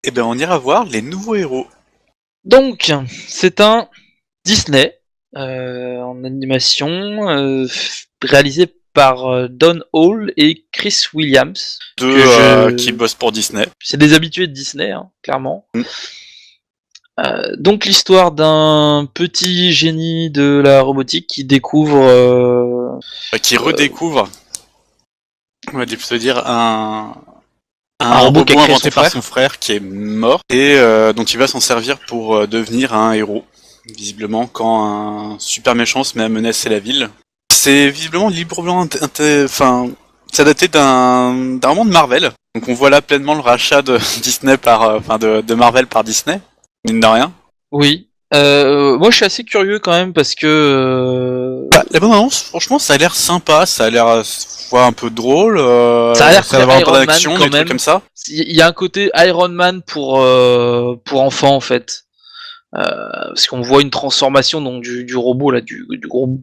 Eh ben, on ira voir les nouveaux héros. Donc, c'est un Disney en animation réalisé par Don Hall et Chris Williams. Deux qui bossent pour Disney. C'est des habitués de Disney, hein, clairement. Mm. Donc l'histoire d'un petit génie de la robotique qui découvre... Qui redécouvre, on va plutôt dire, un robot qui a créé inventé son par frère. son frère qui est mort et dont il va s'en servir pour devenir un héros. Visiblement, quand un super méchant se met à menacer la ville. C'est visiblement librement... Enfin, ça datait d'un roman de Marvel. Donc on voit là pleinement le rachat de Disney par... de Marvel par Disney. Mine de rien. Oui. Moi je suis assez curieux quand même parce que... La bonne annonce, franchement, ça a l'air sympa. Ça a l'air un peu drôle. Ça a l'air ça va avoir un peu Iron Man d'action, quand des trucs même. comme ça. Il y a un côté Iron Man pour enfants en fait. Parce qu'on voit une transformation donc du robot là, du gros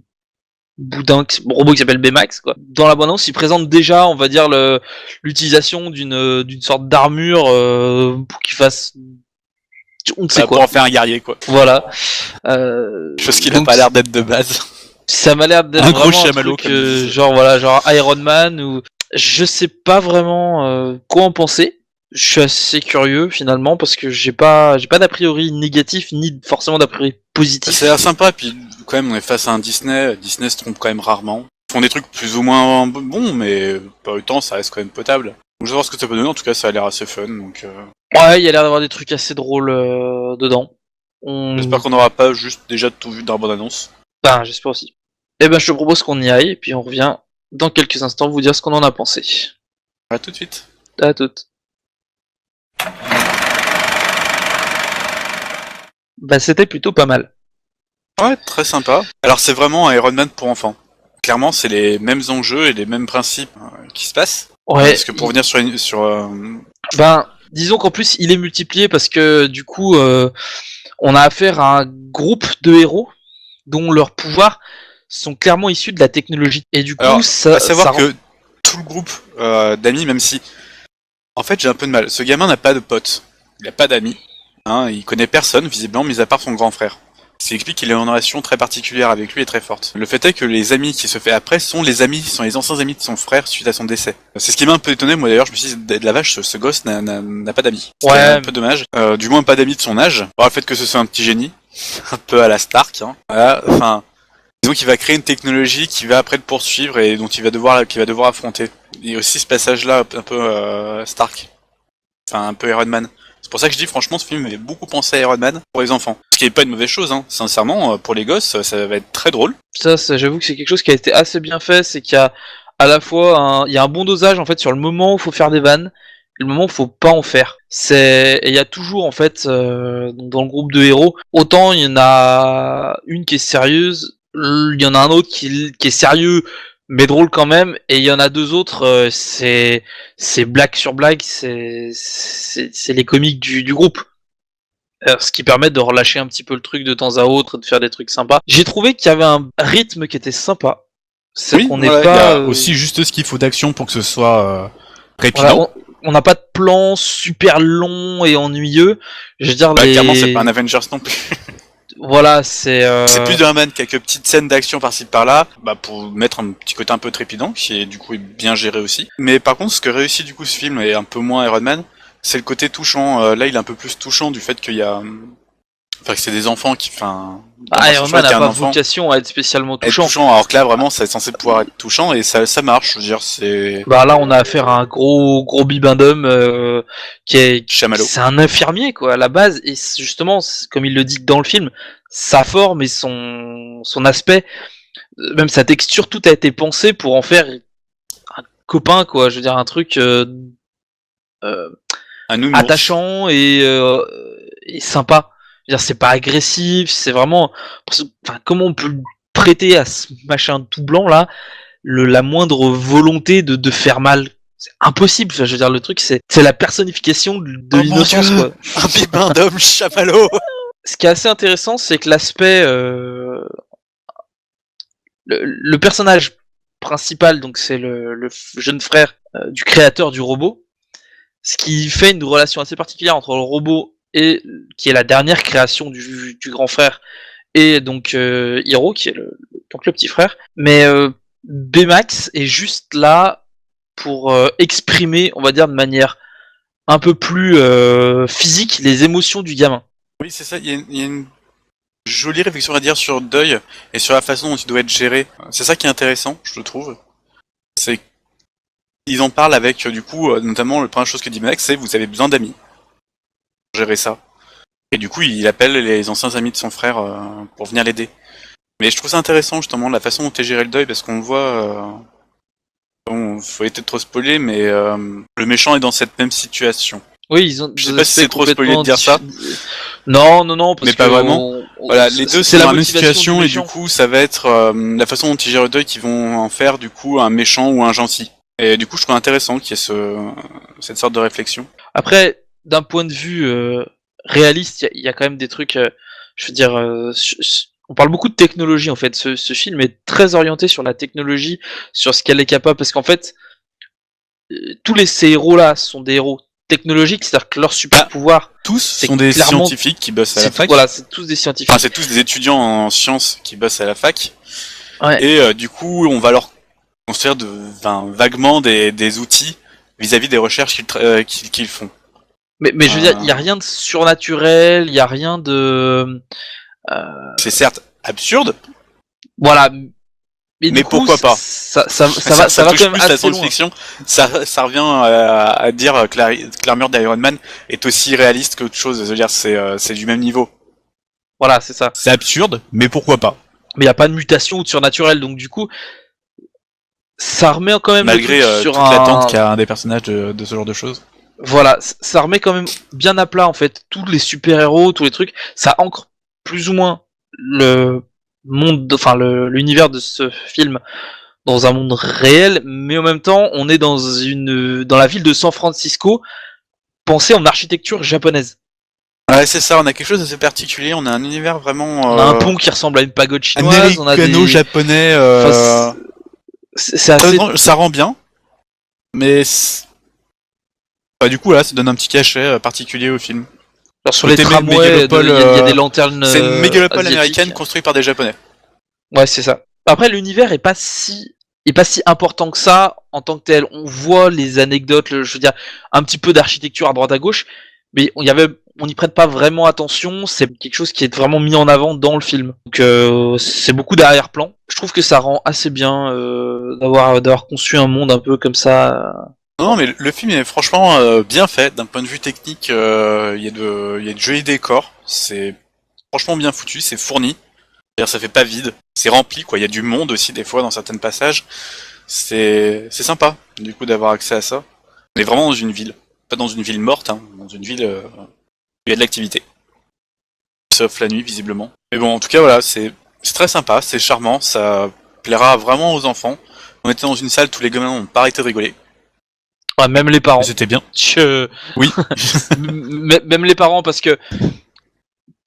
boudin, robot qui s'appelle Baymax quoi. Dans la bande-annonce, il présente déjà, on va dire, l'utilisation d'une sorte d'armure pour qu'il fasse, on ne sait quoi. Pour en faire un guerrier, quoi. Voilà. Chose qui n'a pas l'air d'être de base. Ça m'a l'air d'être un gros vraiment chamallow, un truc, genre Iron Man ou je sais pas vraiment quoi en penser. Je suis assez curieux finalement parce que j'ai pas d'a priori négatif ni forcément d'a priori positif. C'est sympa, puis quand même on est face à un Disney. Disney se trompe quand même rarement. Ils font des trucs plus ou moins bons, mais pas autant, ça reste quand même potable. Donc je vais voir ce que ça peut donner. En tout cas, ça a l'air assez fun. Donc ouais, il y a l'air d'avoir des trucs assez drôles dedans. j'espère qu'on n'aura pas juste déjà tout vu dans la bande annonce. Ben j'espère aussi. Et ben je te propose qu'on y aille et puis on revient dans quelques instants vous dire ce qu'on en a pensé. À tout de suite. À toutes. Bah c'était plutôt pas mal. Ouais, très sympa. Alors c'est vraiment un Iron Man pour enfants. Clairement, c'est les mêmes enjeux et les mêmes principes qui se passent. Ouais. Parce que pour venir sur ben disons qu'en plus il est multiplié parce que du coup on a affaire à un groupe de héros dont leurs pouvoirs sont clairement issus de la technologie. Et du coup, alors, ça. à savoir ça que tout le groupe d'amis, même si. En fait, j'ai un peu de mal. Ce gamin n'a pas de potes. Il n'a pas d'amis. Hein, il connaît personne, visiblement, mis à part son grand frère. Ce qui explique qu'il a une relation très particulière avec lui et très forte. Le fait est que les amis qui se fait après sont les anciens amis de son frère suite à son décès. C'est ce qui m'a un peu étonné, moi d'ailleurs, je me suis dit, de la vache, ce gosse n'a pas d'amis. Ouais. C'est un peu dommage. Du moins pas d'amis de son âge. Par le fait que ce soit un petit génie. Un peu à la Stark, hein. Voilà, enfin. Disons qu'il va créer une technologie qui va après le poursuivre et dont qu'il va devoir affronter. Il y a aussi ce passage-là un peu Stark. Enfin, un peu Iron Man. C'est pour ça que je dis, franchement, ce film avait beaucoup pensé à Iron Man pour les enfants. Ce qui n'est pas une mauvaise chose, hein. Sincèrement, pour les gosses, ça va être très drôle. Ça, j'avoue que c'est quelque chose qui a été assez bien fait, c'est qu'il y a à la fois il y a un bon dosage en fait sur le moment où il faut faire des vannes et le moment où il faut pas en faire. Et il y a toujours en fait dans le groupe de héros, autant il y en a une qui est sérieuse, il y en a un autre qui est sérieux mais drôle quand même, et il y en a deux autres, c'est blague sur blague, c'est les comiques du groupe. Ce qui permet de relâcher un petit peu le truc de temps à autre, de faire des trucs sympas. J'ai trouvé qu'il y avait un rythme qui était sympa. C'est oui, qu'on n'est voilà, pas. Il y a aussi juste ce qu'il faut d'action pour que ce soit trépidant. Voilà, on n'a pas de plan super long et ennuyeux. Je veux dire, clairement, c'est pas un Avengers non plus. Voilà, c'est. C'est plus d'un man, quelques petites scènes d'action par-ci par-là, pour mettre un petit côté un peu trépidant, qui est du coup bien géré aussi. Mais par contre, ce que réussit du coup ce film, et un peu moins Iron Man, c'est le côté touchant. Là, il est un peu plus touchant du fait qu'il y a... Enfin, que c'est des enfants qui... Iron Man n'a pas vocation à être spécialement touchant. Alors que là, vraiment, c'est censé pouvoir être touchant, et ça marche, je veux dire, c'est... Bah là, on a affaire à un gros bibendum qui est... Chamallow. C'est un infirmier, quoi, à la base, et justement, comme il le dit dans le film, sa forme et son aspect, même sa texture, tout a été pensé pour en faire un copain, quoi, je veux dire, un truc... attachant et sympa. C'est-à-dire, c'est pas agressif, c'est vraiment. Enfin, comment on peut le prêter à ce machin tout blanc là la moindre volonté de faire mal? C'est impossible. Enfin, je veux dire, le truc, c'est la personnification de l'innocence, quoi. Un bibin d'homme chamallow. Ce qui est assez intéressant, c'est que l'aspect. Le personnage principal, donc c'est le jeune frère du créateur du robot. ce qui fait une relation assez particulière entre le robot et qui est la dernière création du grand frère et donc Hiro qui est donc le petit frère. Mais Baymax est juste là pour exprimer, on va dire de manière un peu plus physique, les émotions du gamin. Oui, c'est ça. Il y a une jolie réflexion à dire sur le deuil et sur la façon dont il doit être géré. C'est ça qui est intéressant, je trouve. C'est qu'ils en parlent avec, du coup, notamment, la première chose que dit Max, c'est vous avez besoin d'amis pour gérer ça. Et du coup, il appelle les anciens amis de son frère pour venir l'aider. Mais je trouve ça intéressant, justement, la façon dont est géré le deuil, parce qu'on le voit... Bon, faut éviter de trop spoiler, mais le méchant est dans cette même situation. Oui, ils ont. Je sais pas si c'est trop spoilé de dire ça. Non, parce mais que pas vraiment. Voilà, les deux c'est sont la dans la même motivation situation du et du méchant. coup, ça va être la façon dont ils gèrent le deuil qui vont en faire du coup un méchant ou un gentil. Et du coup, je trouve intéressant qu'il y ait cette sorte de réflexion. Après, d'un point de vue réaliste, il y a quand même des trucs. Je veux dire, on parle beaucoup de technologie en fait. Ce film est très orienté sur la technologie, sur ce qu'elle est capable, parce qu'en fait, ces héros-là sont des héros technologiques, c'est-à-dire que leur super pouvoir. Tous sont des scientifiques qui bossent à la fac. Voilà, c'est tous des scientifiques. Enfin, c'est tous des étudiants en sciences qui bossent à la fac. Ouais. Et du coup, on va leur construire vaguement des outils vis-à-vis des recherches qu'ils font. Mais je veux dire, il y a rien de surnaturel, il y a rien de. C'est certes absurde. Voilà. Mais coup, pourquoi pas ça va touche quand même plus assez la science-fiction. Ça revient à dire que l'armure d'Iron Man est aussi réaliste qu'autre chose. Je veux dire, c'est du même niveau. Voilà, c'est ça. C'est absurde, mais pourquoi pas. Mais il n'y a pas de mutation ou de surnaturel, donc du coup, ça remet quand même malgré le truc sur toute l'attente qu'il y a un des personnages de ce genre de choses. Voilà, ça remet quand même bien à plat en fait tous les super-héros, tous les trucs. Ça ancre plus ou moins le monde, enfin l'univers de ce film dans un monde réel, mais en même temps, on est dans la ville de San Francisco, pensée en architecture japonaise. Ouais, c'est ça, on a quelque chose d'assez particulier, on a un univers vraiment... On a un pont qui ressemble à une pagode chinoise, on a des... japonais... Enfin, c'est assez... Ça rend bien, mais... du coup, là, ça donne un petit cachet particulier au film. Alors, sur les tramways, il y a des lanternes c'est une mégalopole américaine construite par des japonais. Ouais, c'est ça. Après, l'univers est pas si important que ça en tant que tel. On voit les anecdotes, je veux dire, un petit peu d'architecture à droite à gauche, mais on n'y prête pas vraiment attention. C'est quelque chose qui est vraiment mis en avant dans le film. Donc c'est beaucoup d'arrière-plan. Je trouve que ça rend assez bien d'avoir conçu un monde un peu comme ça. Non, mais le film est franchement bien fait. D'un point de vue technique, il y a de jolis décors. C'est franchement bien foutu, c'est fourni. C'est-à-dire, ça fait pas vide. C'est rempli, quoi. Il y a du monde aussi, des fois, dans certains passages. C'est sympa, du coup, d'avoir accès à ça. On est vraiment dans une ville. Pas dans une ville morte, hein. Dans une ville où il y a de l'activité. Sauf la nuit, visiblement. Mais bon, en tout cas, voilà, c'est très sympa, c'est charmant, ça plaira vraiment aux enfants. On était dans une salle, tous les gamins ont pas arrêté de rigoler. Ouais, même les parents. C'était bien. Oui. Même les parents, parce que...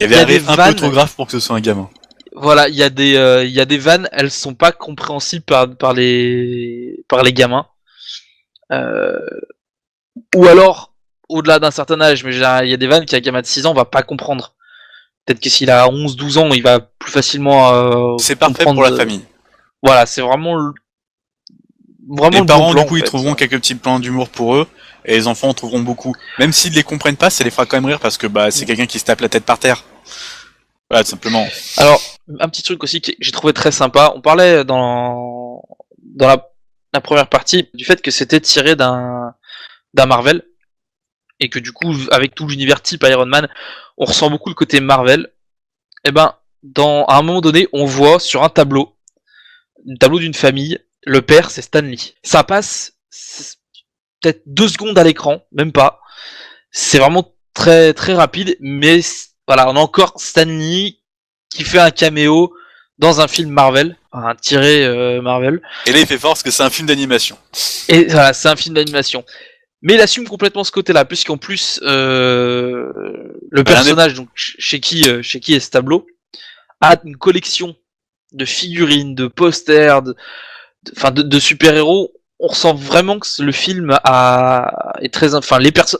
Il y avait un peu trop grave pour que ce soit un gamin. Voilà, il y a des vannes, elles sont pas compréhensibles par les gamins. Ou alors, au-delà d'un certain âge, mais il y a des vannes qu'un gamin de 6 ans va pas comprendre. Peut-être que s'il a 11-12 ans, il va plus facilement c'est parfait pour la famille. Voilà, c'est vraiment les parents, du coup, ils trouveront quelques petits plans d'humour pour eux, et les enfants en trouveront beaucoup. Même s'ils les comprennent pas, ça les fera quand même rire, parce que c'est quelqu'un qui se tape la tête par terre. Voilà, tout simplement. Alors, un petit truc aussi que j'ai trouvé très sympa, on parlait dans la première partie du fait que c'était tiré d'un Marvel, et que du coup, avec tout l'univers type Iron Man, on ressent beaucoup le côté Marvel. Et ben, à un moment donné, on voit sur un tableau d'une famille, le père c'est Stan Lee. Ça passe peut-être 2 secondes à l'écran, même pas. C'est vraiment très très rapide, mais voilà, on a encore Stan Lee qui fait un caméo dans un film Marvel, un tiré Marvel. Et là il fait fort parce que c'est un film d'animation. Et voilà, c'est un film d'animation. Mais il assume complètement ce côté-là, puisqu'en plus le personnage donc chez qui est ce tableau a une collection de figurines, de posters, de super-héros. on ressent vraiment que le film est très, enfin les Et très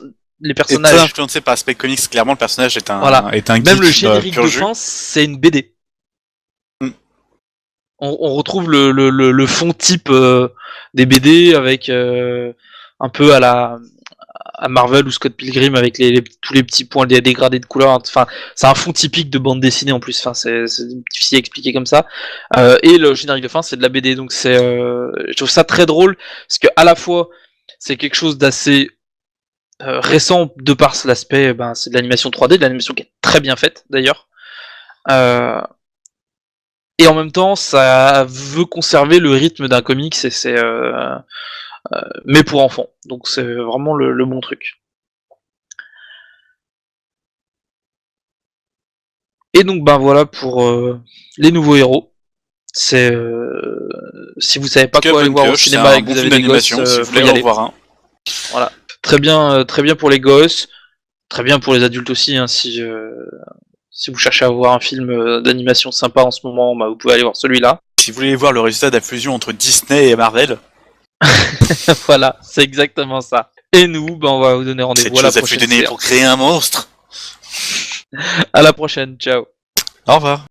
personnages, influencé par Spec Comics, clairement le personnage est un Voilà. est un même le geek, générique pur de jus. fin, c'est une BD. Mm. On retrouve le fond type des BD avec un peu à Marvel ou Scott Pilgrim avec tous les petits points dégradés de couleur. Enfin, c'est un fond typique de bande dessinée en plus. Enfin, c'est difficile à expliquer comme ça. Et le générique de fin, c'est de la BD. Donc je trouve ça très drôle parce que à la fois c'est quelque chose d'assez récent de par l'aspect, c'est de l'animation 3D, de l'animation qui est très bien faite d'ailleurs. Et en même temps, ça veut conserver le rythme d'un comics, mais pour enfants. Donc c'est vraiment le bon truc. Et donc voilà pour les nouveaux héros. C'est si vous savez pas quoi aller voir au cinéma et que vous avez des gosses, si vous faut voulez y en aller. voir un. Voilà, très bien pour les gosses, très bien pour les adultes aussi. Hein, si vous cherchez à voir un film d'animation sympa en ce moment, vous pouvez aller voir celui-là. Si vous voulez voir le résultat de la fusion entre Disney et Marvel, Voilà, c'est exactement ça. Et nous, on va vous donner rendez-vous à la cette chose a prochaine fusionné séance. pour créer un monstre. À la prochaine, ciao. Au revoir.